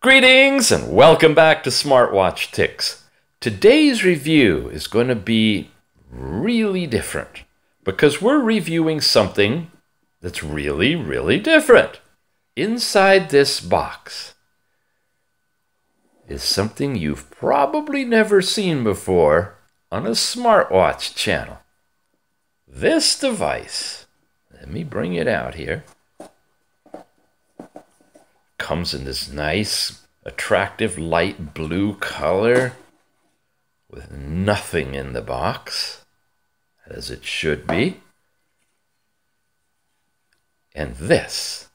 Greetings and welcome back to SmartWatchTicks. Today's review is going to be really different because we're reviewing something that's really different. Inside this box is something you've probably never seen before on a smartwatch channel. This device, let me bring it out here, comes in this nice, attractive light blue color with nothing in the box, as it should be. And this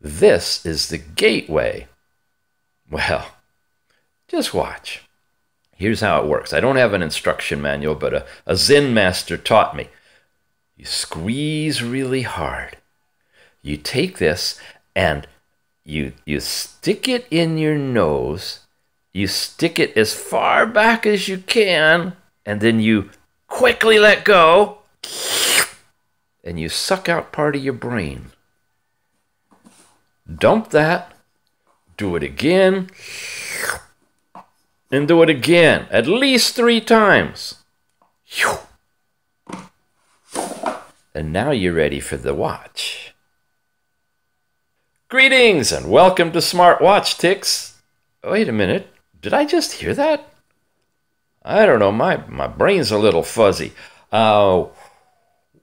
is the gateway. Well, just watch. Here's how it works. I don't have an instruction manual, but a Zen master taught me. You squeeze really hard. You take this and you stick it in your nose, you stick it as far back as you can, and then you quickly let go, and you suck out part of your brain. Dump that, do it again, and do it again, at least 3 times. And now you're ready for the watch. Greetings and welcome to SmartWatchTicks. Wait a minute, did I just hear that? I don't know, my brain's a little fuzzy. Whoa,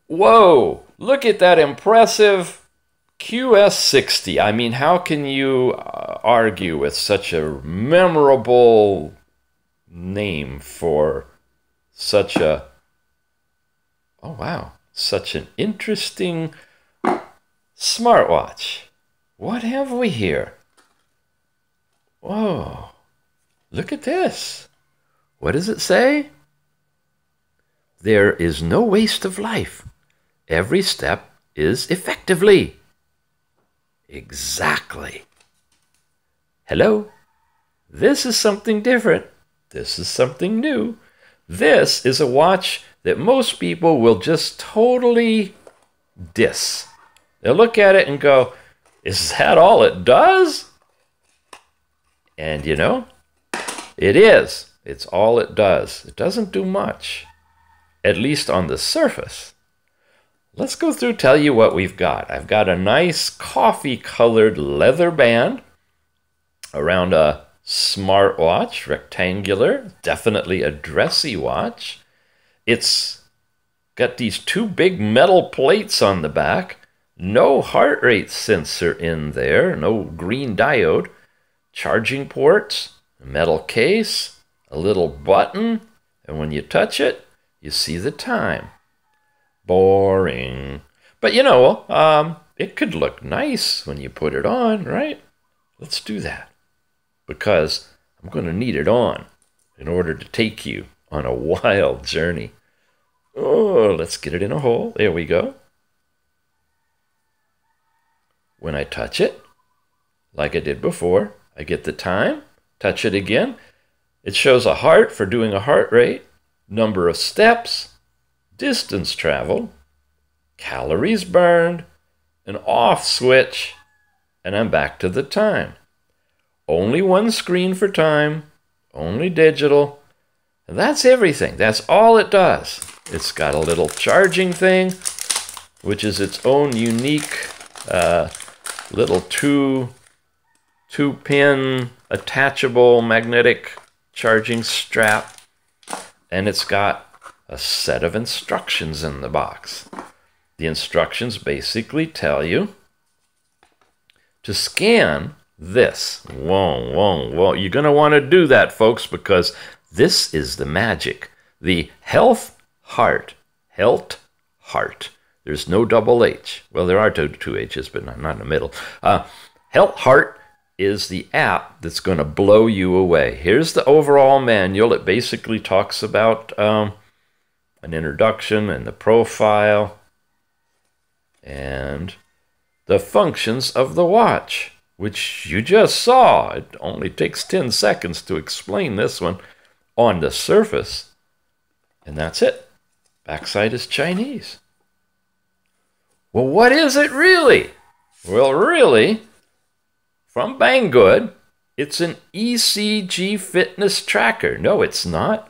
look at that impressive QS60. I mean, how can you argue with such a memorable name for such a, oh wow, such an interesting smartwatch. What have we here? Whoa, look at this. What does it say? There is no waste of life. Every step is effectively. Exactly. Hello? This is something different. This is something new. This is a watch that most people will just totally diss. They'll look at it and go, is that all it does? And you know, it is. It's all it does. It doesn't do much, at least on the surface. Let's go through, tell you what we've got. I've got a nice coffee-colored leather band around a smartwatch, rectangular, definitely a dressy watch. It's got these 2 big metal plates on the back. No heart rate sensor in there, no green diode, charging ports, a metal case, a little button, and when you touch it, you see the time. Boring. But you know, it could look nice when you put it on, right? Let's do that, because I'm going to need it on in order to take you on a wild journey. Oh, let's get it in a hole. There we go. When I touch it, like I did before, I get the time, touch it again. It shows a heart for doing a heart rate, number of steps, distance traveled, calories burned, an off switch, and I'm back to the time. Only one screen for time, only digital, and that's everything. That's all it does. It's got a little charging thing, which is its own unique little two-pin attachable magnetic charging strap, and it's got a set of instructions in the box. The instructions basically tell you to scan this. Whoa. You're going to want to do that, folks, because this is the magic. The health heart. There's no double H. Well, there are two H's, but not in the middle. Health Heart is the app that's going to blow you away. Here's the overall manual. It basically talks about an introduction and the profile and the functions of the watch, which you just saw. It only takes 10 seconds to explain this one on the surface. And that's it. Backside is Chinese. Well, what is it really? Well, really, from Banggood, It's an ECG fitness tracker. No, it's not.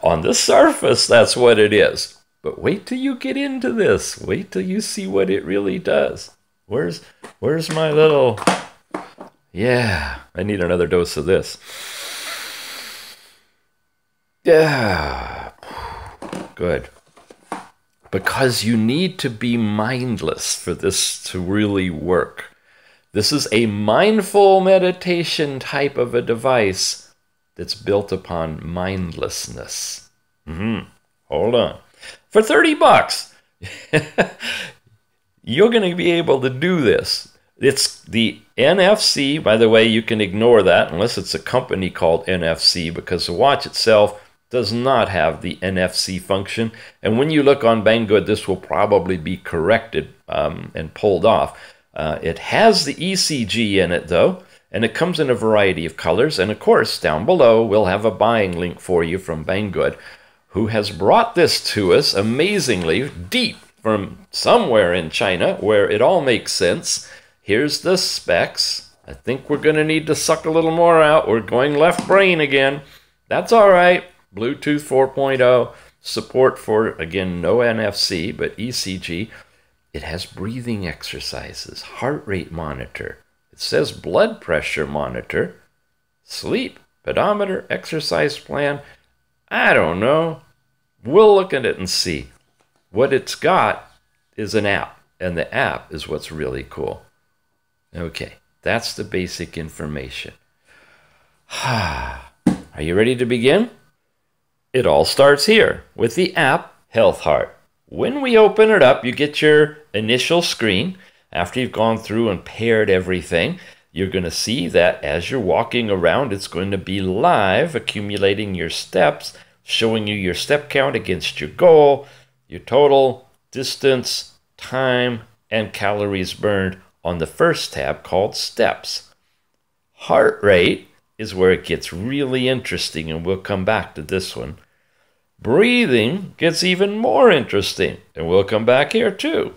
On the surface, that's what it is. But wait till you get into this. Wait till you see what it really does. Where's my little... Yeah, I need another dose of this. Yeah, good. Because you need to be mindless for this to really work. This is a mindful meditation type of a device that's built upon mindlessness. Hold on. For 30 bucks, you're going to be able to do this. It's the NFC. By the way, you can ignore that unless it's a company called NFC, because the watch itself does not have the NFC function. And when you look on Banggood, this will probably be corrected and pulled off. It has the ECG in it, though, and it comes in a variety of colors. And of course, down below, we'll have a buying link for you from Banggood, who has brought this to us amazingly deep from somewhere in China, where it all makes sense. Here's the specs. I think we're going to need to suck a little more out. We're going left brain again. That's all right. Bluetooth 4.0, support for, again, no NFC, but ECG. It has breathing exercises, heart rate monitor. It says blood pressure monitor, sleep, pedometer, exercise plan. I don't know. We'll look at it and see. What it's got is an app, and the app is what's really cool. Okay, that's the basic information. Are you ready to begin? It all starts here with the app Health Heart. When we open it up, you get your initial screen. After you've gone through and paired everything, you're going to see that as you're walking around, it's going to be live, accumulating your steps, showing you your step count against your goal, your total, distance, time, and calories burned on the first tab called Steps. Heart rate is where it gets really interesting, and we'll come back to this one. Breathing gets even more interesting, and we'll come back here too.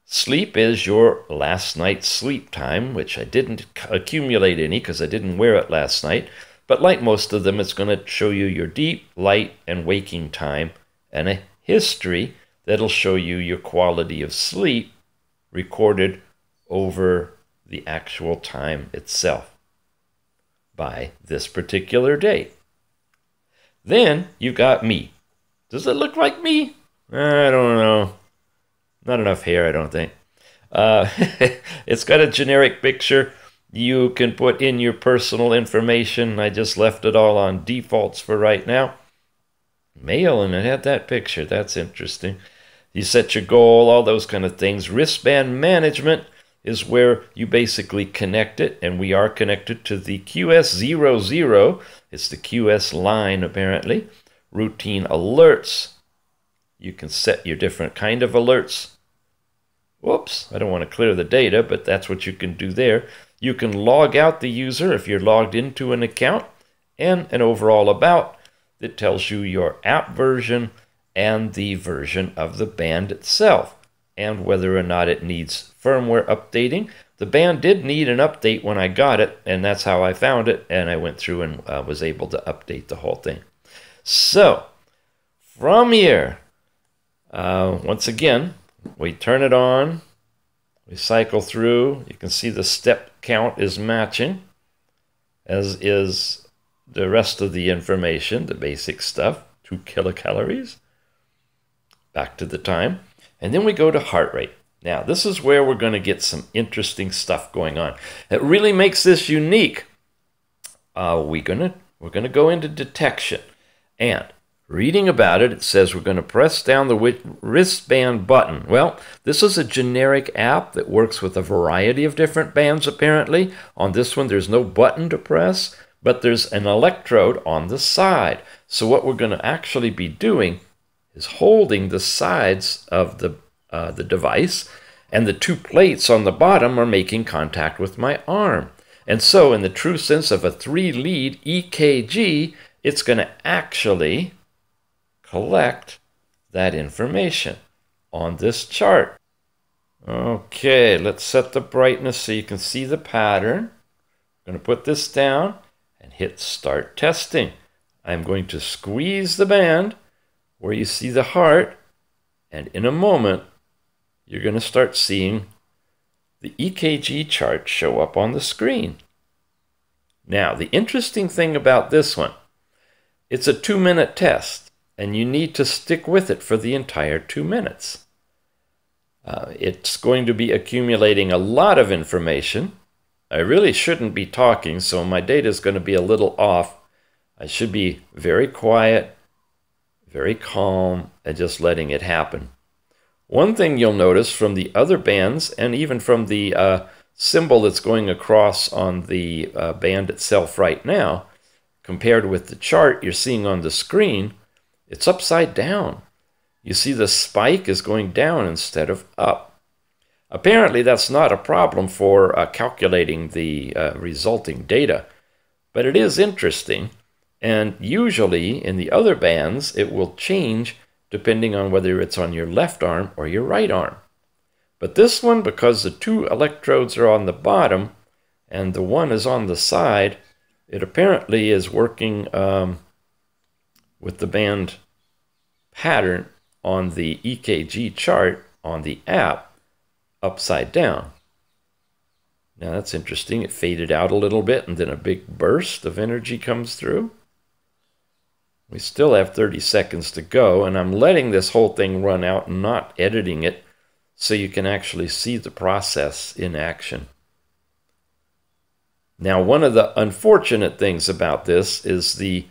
Sleep is your last night's sleep time, which I didn't accumulate any because I didn't wear it last night. But like most of them, it's going to show you your deep, light, and waking time, and a history that'll show you your quality of sleep recorded over the actual time itself by this particular date. Then you've got me. Does it look like me? I don't know. Not enough hair, I don't think. It's got a generic picture. You can put in your personal information. I just left it all on defaults for right now. Male, and it had that picture. That's interesting. You set your goal, all those kind of things. Wristband management is where you basically connect it, and we are connected to the QS60. It's the QS line, apparently. Routine alerts. You can set your different kind of alerts. Whoops, I don't want to clear the data, but that's what you can do there. You can log out the user if you're logged into an account, and an overall about that tells you your app version and the version of the band itself, and whether or not it needs firmware updating. The band did need an update when I got it, and that's how I found it, and I went through and was able to update the whole thing. So, from here, once again, we turn it on, we cycle through. You can see the step count is matching, as is the rest of the information, the basic stuff, 2 kilocalories. Back to the time. And then we go to heart rate. Now, this is where we're going to get some interesting stuff going on. It really makes this unique. We're going to go into detection. And reading about it, it says we're going to press down the wristband button. Well, this is a generic app that works with a variety of different bands, apparently. On this one, there's no button to press, but there's an electrode on the side. So what we're going to actually be doing is holding the sides of the device, and the 2 plates on the bottom are making contact with my arm. And so in the true sense of a 3-lead EKG, it's going to actually collect that information on this chart. Okay, let's set the brightness so you can see the pattern. I'm going to put this down and hit start testing. I'm going to squeeze the band where you see the heart, and in a moment, you're going to start seeing the EKG chart show up on the screen. Now, the interesting thing about this one, it's a 2-minute test, and you need to stick with it for the entire 2 minutes. It's going to be accumulating a lot of information. I really shouldn't be talking, so my data is going to be a little off. I should be very quiet, very calm, and just letting it happen. One thing you'll notice from the other bands, and even from the symbol that's going across on the band itself right now, compared with the chart you're seeing on the screen, it's upside down. You see the spike is going down instead of up. Apparently that's not a problem for calculating the resulting data, but it is interesting, and usually in the other bands it will change depending on whether it's on your left arm or your right arm. But this one, because the 2 electrodes are on the bottom and the one is on the side, it apparently is working with the band pattern on the EKG chart on the app upside down. Now that's interesting. It faded out a little bit and then a big burst of energy comes through. We still have 30 seconds to go, and I'm letting this whole thing run out and not editing it so you can actually see the process in action. Now, one of the unfortunate things about this is the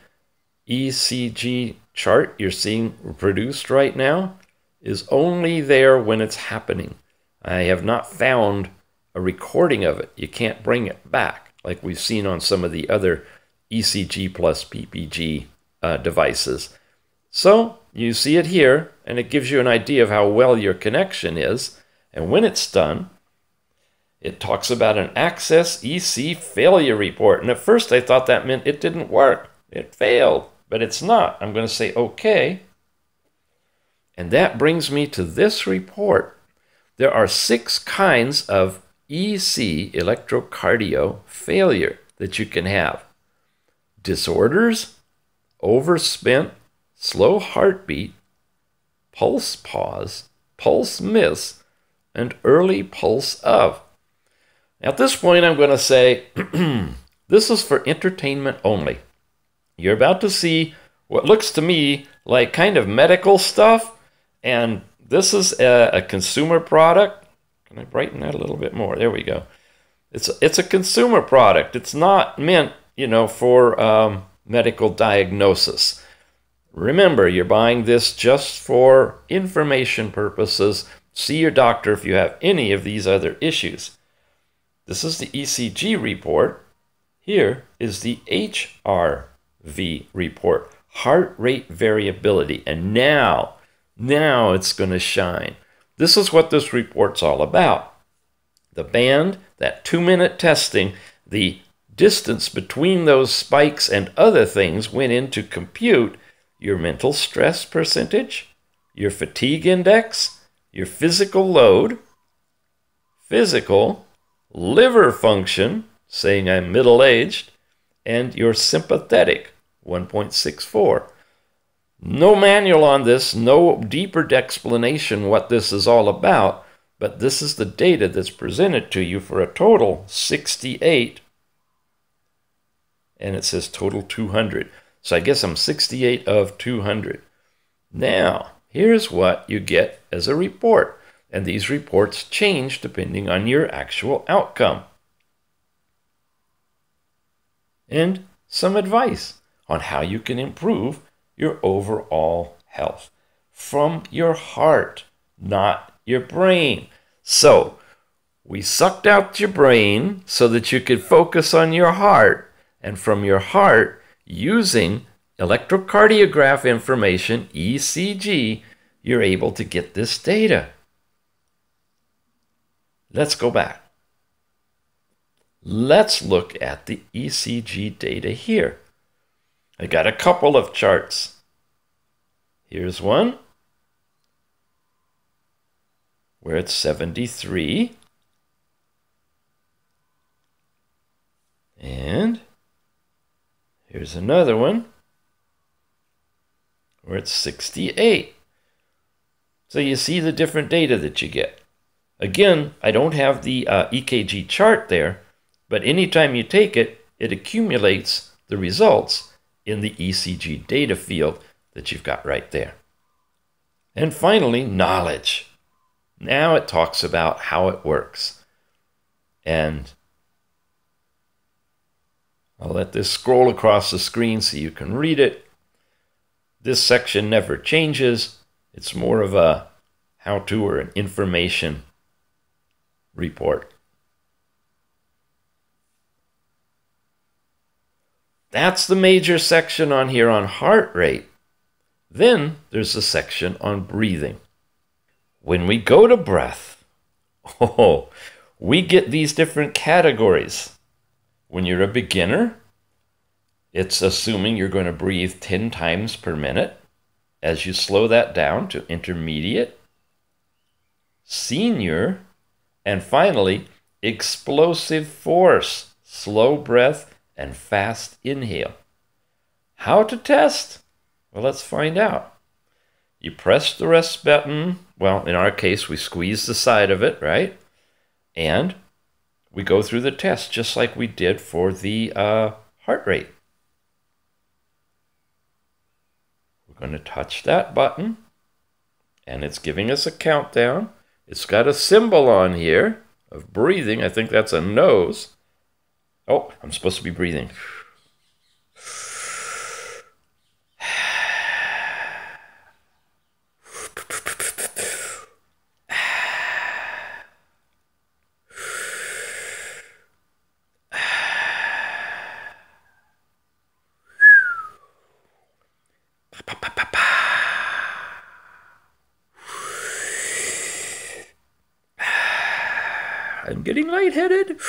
ECG chart you're seeing produced right now is only there when it's happening. I have not found a recording of it. You can't bring it back like we've seen on some of the other ECG plus PPG devices. So you see it here, and it gives you an idea of how well your connection is. And when it's done, it talks about an Access EC failure report. And at first I thought that meant it didn't work. It failed, but it's not. I'm going to say OK. And that brings me to this report. There are 6 kinds of EC, electrocardio failure, that you can have. Disorders, overspent, slow heartbeat, pulse pause, pulse miss, and early pulse of. At this point, I'm going to say, this is for entertainment only. You're about to see what looks to me like kind of medical stuff, and this is a consumer product. Can I brighten that a little bit more? There we go. It's a consumer product. It's not meant, for medical diagnosis. Remember, you're buying this just for information purposes. See your doctor if you have any of these other issues. This is the ECG report. Here is the HRV report, heart rate variability. And now it's going to shine. This is what this report's all about. The band, that 2-minute testing, the distance between those spikes and other things went in to compute your mental stress percentage, your fatigue index, your physical load, physical, liver function, saying I'm middle-aged, and your sympathetic, 1.64. No manual on this, no deeper explanation what this is all about, but this is the data that's presented to you for a total 68, and it says total 200. So I guess I'm 68 of 200. Now, here's what you get as a report, and these reports change depending on your actual outcome. And some advice on how you can improve your overall health from your heart, not your brain. So we sucked out your brain so that you could focus on your heart, and from your heart, using electrocardiograph information, ECG, you're able to get this data. Let's go back. Let's look at the ECG data here. I got a couple of charts. Here's one where it's 73. Here's another one where it's 68. So you see the different data that you get. Again, I don't have the EKG chart there, but anytime you take it, it accumulates the results in the ECG data field that you've got right there. And finally, knowledge. Now it talks about how it works. And I'll let this scroll across the screen so you can read it. This section never changes. It's more of a how-to or an information report. That's the major section on here on heart rate. Then there's a section on breathing. When we go to breath, we get these different categories. When you're a beginner, it's assuming you're going to breathe 10 times per minute. As you slow that down to intermediate, senior, and finally, explosive force, slow breath, and fast inhale. How to test? Well, let's find out. You press the rest button. Well, in our case, we squeeze the side of it, right? And we go through the test just like we did for the heart rate. We're going to touch that button, and it's giving us a countdown. It's got a symbol on here of breathing. I think that's a nose. Oh, I'm supposed to be breathing. I'm getting lightheaded.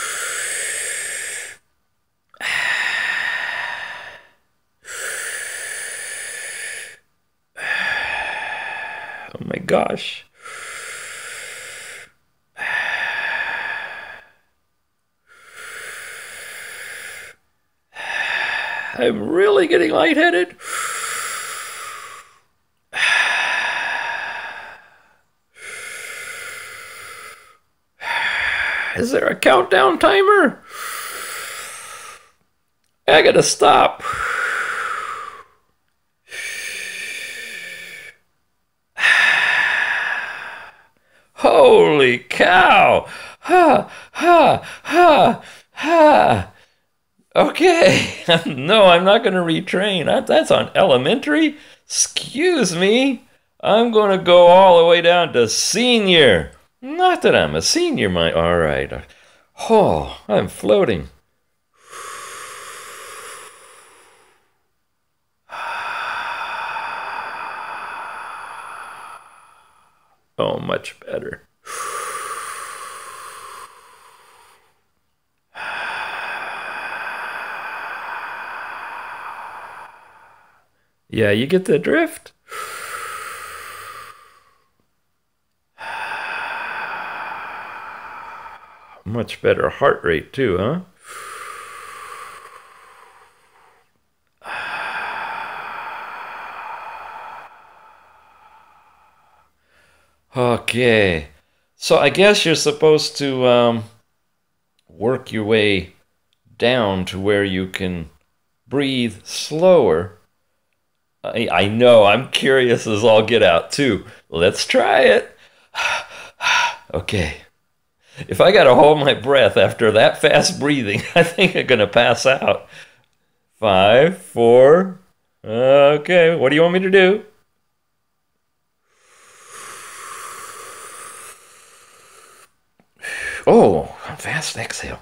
Oh my gosh. I'm really getting lightheaded. Is there a countdown timer? I gotta stop. Holy cow! Ha, ha, ha, ha. Okay. No, I'm not going to retrain. That's on elementary. Excuse me. I'm going to go all the way down to senior. Not that I'm a senior, all right. Oh, I'm floating. Oh, much better. Yeah, you get the drift? Much better heart rate too, huh? Okay, so I guess you're supposed to work your way down to where you can breathe slower. I know, I'm curious as all get out too. Let's try it. Okay. If I got to hold my breath after that fast breathing, I think I'm going to pass out. 5, 4. Okay, what do you want me to do? Oh, fast exhale.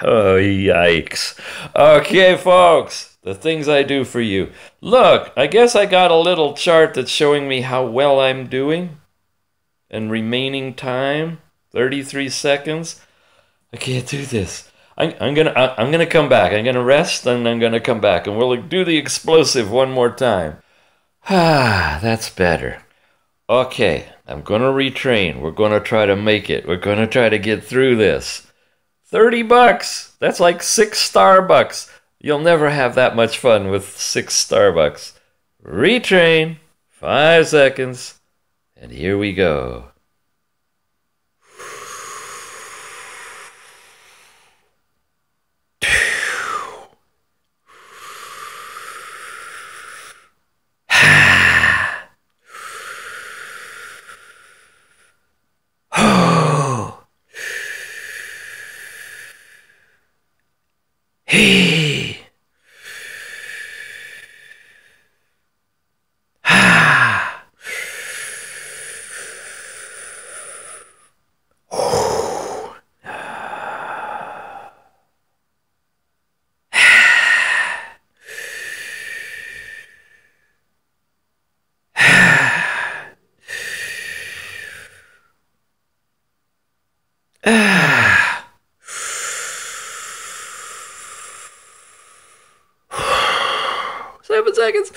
Oh, yikes. Okay, folks, the things I do for you. Look, I guess I got a little chart that's showing me how well I'm doing. And remaining time, 33 seconds. I can't do this. I'm gonna come back. I'm gonna rest and I'm gonna come back and we'll do the explosive one more time. Ah, that's better. Okay, I'm gonna retrain. We're gonna try to make it. We're gonna try to get through this. $30. That's like 6 Starbucks. You'll never have that much fun with 6 Starbucks. Retrain. 5 seconds. And here we go. Hey. Seven seconds.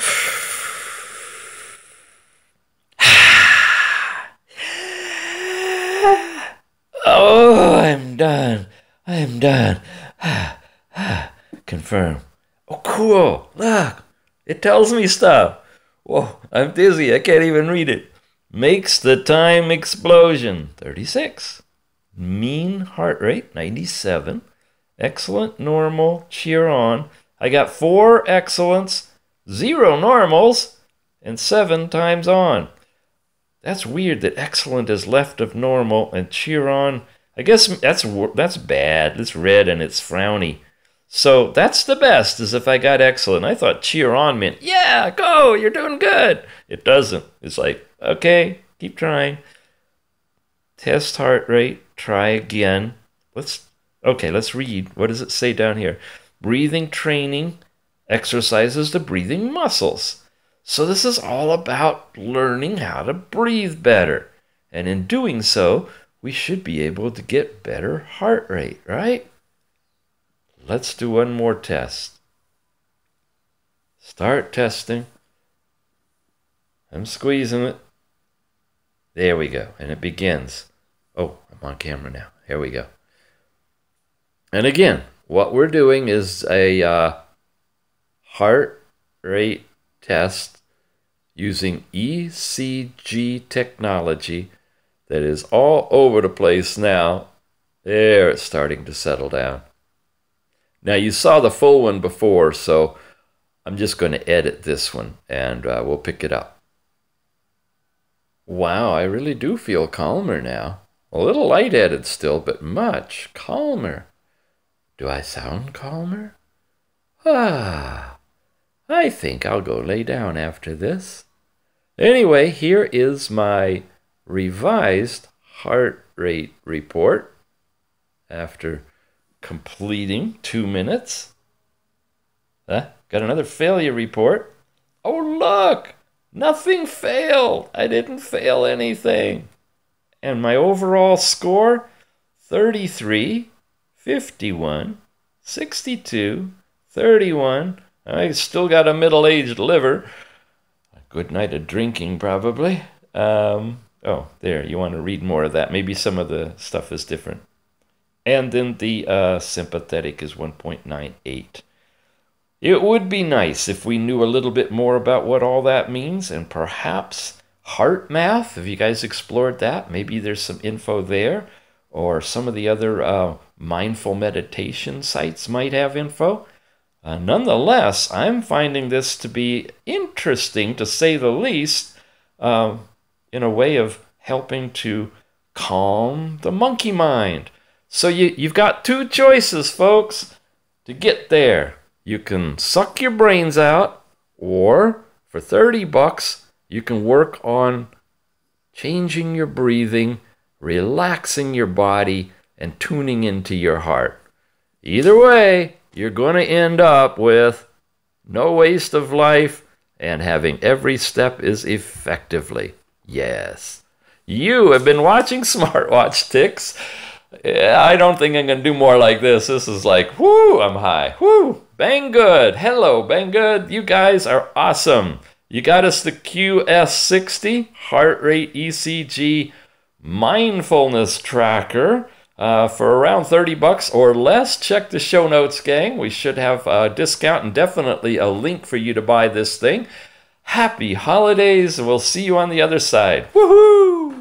Oh, I'm done. I'm done. Confirm. Oh, cool. Look, it tells me stuff. Whoa, I'm dizzy. I can't even read it. Makes the time explosion. 36. Mean heart rate, 97. Excellent, normal, cheer on. I got 4 excellents, 0 normals, and 7 times on. That's weird that excellent is left of normal and cheer on. I guess that's bad. It's red and it's frowny. So that's the best, is if I got excellent. I thought cheer on meant, yeah, go, you're doing good. It doesn't. It's like, okay, keep trying. Test heart rate, try again. Let's read. What does it say down here? Breathing training exercises the breathing muscles. So this is all about learning how to breathe better. And in doing so, we should be able to get better heart rate, right? Let's do one more test. Start testing. I'm squeezing it. There we go. And it begins. Oh, I'm on camera now. Here we go. And again, what we're doing is a heart rate test using ECG technology that is all over the place now. There, it's starting to settle down. Now, you saw the full one before, so I'm just going to edit this one, and we'll pick it up. Wow, I really do feel calmer now. A little lightheaded still, but much calmer. Do I sound calmer? I think I'll go lay down after this. Anyway, here is my revised heart rate report after completing 2 minutes. Got another failure report. Oh, look! Nothing failed. I didn't fail anything. And my overall score, 33, 51, 62, 31. I still got a middle-aged liver. A good night of drinking, probably. Oh, there. You want to read more of that. Maybe some of the stuff is different. And then the sympathetic is 1.98. It would be nice if we knew a little bit more about what all that means, and perhaps heart math. Have you guys explored that? Maybe there's some info there, or some of the other mindful meditation sites might have info. Nonetheless, I'm finding this to be interesting, to say the least, in a way of helping to calm the monkey mind. So you've got 2 choices, folks, to get there. You can suck your brains out, or for $30, you can work on changing your breathing, relaxing your body, and tuning into your heart. Either way, you're going to end up with no waste of life and having every step is effectively. Yes. You have been watching SmartWatchTicks. I don't think I'm going to do more like this. This is like, whoo, I'm high. Whoo, Banggood. Hello, Banggood. You guys are awesome. You got us the QS60 Heart Rate ECG Mindfulness Tracker for around 30 bucks or less. Check the show notes, gang. We should have a discount and definitely a link for you to buy this thing. Happy holidays, and we'll see you on the other side. Woohoo!